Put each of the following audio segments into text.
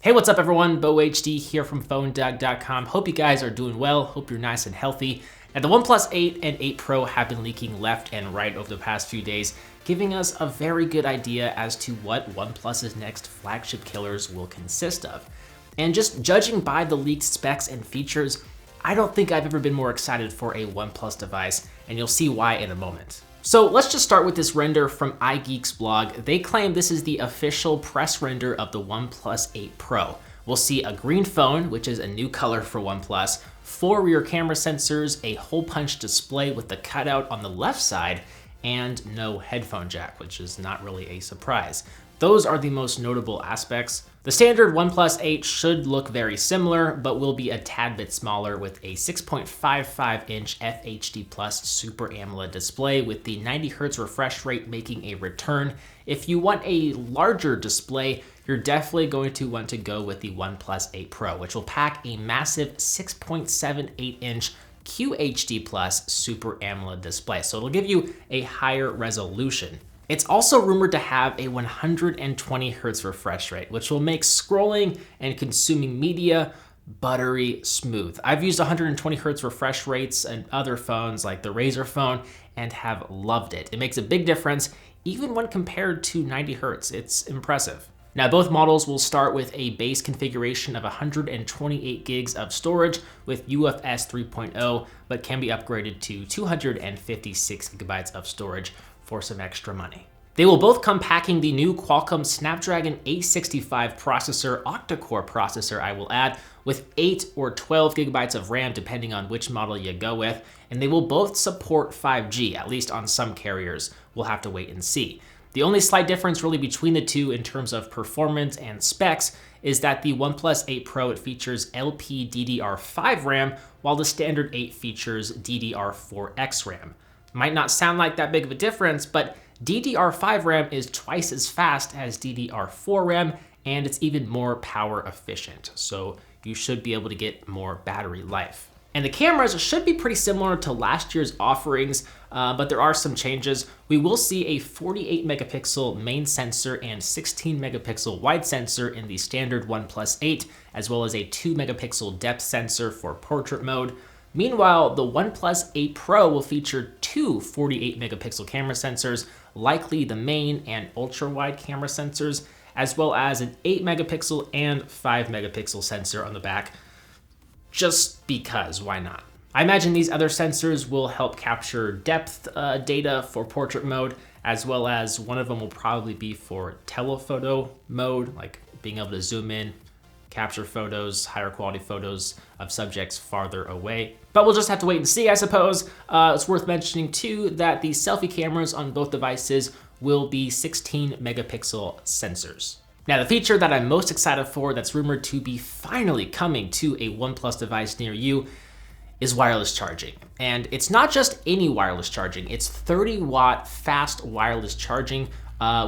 Hey, what's up everyone? BoHD here from PhoneDog.com. Hope you guys are doing well. Hope you're nice and healthy. Now, the OnePlus 8 and 8 Pro have been leaking left and right over the past few days, giving us a very good idea as to what OnePlus's next flagship killers will consist of. And just judging by the leaked specs and features, I don't think I've ever been more excited for a OnePlus device, and you'll see why in a moment. So let's just start with this render from iGeek's blog. They claim this is the official press render of the OnePlus 8 Pro. We'll see a green phone, which is a new color for OnePlus, 4 rear camera sensors, a hole punch display with the cutout on the left side, and no headphone jack, which is not really a surprise. Those are the most notable aspects. The standard OnePlus 8 should look very similar, but will be a tad bit smaller with a 6.55-inch FHD Plus Super AMOLED display with the 90Hz refresh rate making a return. If you want a larger display, you're definitely going to want to go with the OnePlus 8 Pro, which will pack a massive 6.78-inch QHD Plus Super AMOLED display, so it'll give you a higher resolution. It's also rumored to have a 120Hz refresh rate, which will make scrolling and consuming media buttery smooth. I've used 120Hz refresh rates in other phones like the Razer phone and have loved it. It makes a big difference even when compared to 90Hz. It's impressive. Now, both models will start with a base configuration of 128 gigs of storage with UFS 3.0, but can be upgraded to 256 gigabytes of storage for some extra money. They will both come packing the new Qualcomm Snapdragon 865 processor, octa-core processor I will add, with 8 or 12 gigabytes of RAM depending on which model you go with, and they will both support 5G, at least on some carriers. We'll have to wait and see. The only slight difference really between the two in terms of performance and specs is that the OnePlus 8 Pro, it features LPDDR5 RAM, while the standard 8 features DDR4X RAM. Might not sound like that big of a difference, but DDR5 RAM is twice as fast as DDR4 RAM, and it's even more power efficient, so you should be able to get more battery life. And the cameras should be pretty similar to last year's offerings, but there are some changes. We will see a 48 megapixel main sensor and 16 megapixel wide sensor in the standard OnePlus 8, as well as a 2 megapixel depth sensor for portrait mode. Meanwhile, the OnePlus 8 Pro will feature two 48 megapixel camera sensors, likely the main and ultra wide camera sensors, as well as an 8 megapixel and 5 megapixel sensor on the back. Just because, why not? I imagine these other sensors will help capture depth data for portrait mode, as well as one of them will probably be for telephoto mode, like being able to zoom in, capture photos, higher quality photos of subjects farther away. But we'll just have to wait and see, I suppose. It's worth mentioning too that the selfie cameras on both devices will be 16 megapixel sensors. Now, the feature that I'm most excited for that's rumored to be finally coming to a OnePlus device near you is wireless charging. And it's not just any wireless charging, it's 30-watt fast wireless charging.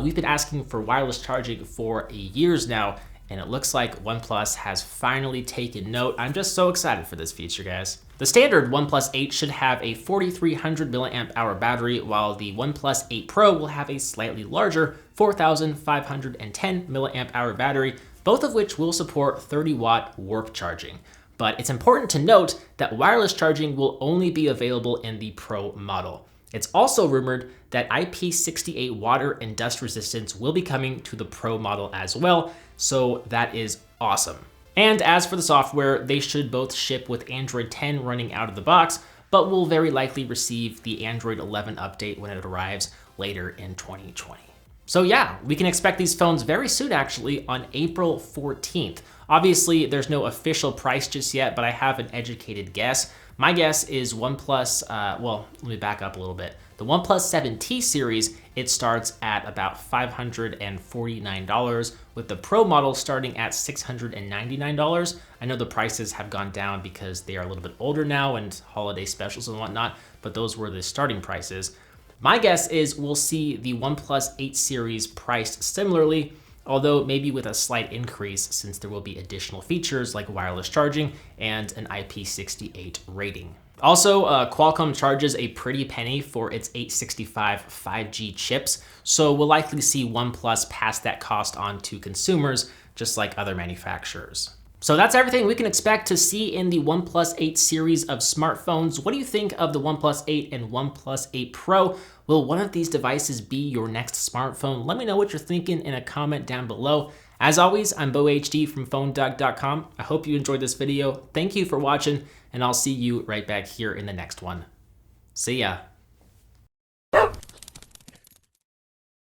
We've been asking for wireless charging for years now, and it looks like OnePlus has finally taken note. I'm just so excited for this feature, guys. The standard OnePlus 8 should have a 4300 milliamp hour battery, while the OnePlus 8 Pro will have a slightly larger 4510 milliamp hour battery, both of which will support 30-watt warp charging. But it's important to note that wireless charging will only be available in the Pro model. It's also rumored that IP68 water and dust resistance will be coming to the Pro model as well, so that is awesome. And as for the software, they should both ship with Android 10 running out of the box, but will very likely receive the Android 11 update when it arrives later in 2020. So yeah, we can expect these phones very soon actually on April 14th. Obviously, there's no official price just yet, but I have an educated guess. My guess is OnePlus, well, let me back up a little bit. The OnePlus 7T series, it starts at about $549, with the Pro model starting at $699. I know the prices have gone down because they are a little bit older now and holiday specials and whatnot, but those were the starting prices. My guess is we'll see the OnePlus 8 series priced similarly, although maybe with a slight increase since there will be additional features like wireless charging and an IP68 rating. Also, Qualcomm charges a pretty penny for its 865 5G chips, so we'll likely see OnePlus pass that cost on to consumers, just like other manufacturers. So that's everything we can expect to see in the OnePlus 8 series of smartphones. What do you think of the OnePlus 8 and OnePlus 8 Pro? Will one of these devices be your next smartphone? Let me know what you're thinking in a comment down below. As always, I'm BoHD from PhoneDoug.com. I hope you enjoyed this video. Thank you for watching, and I'll see you right back here in the next one. See ya.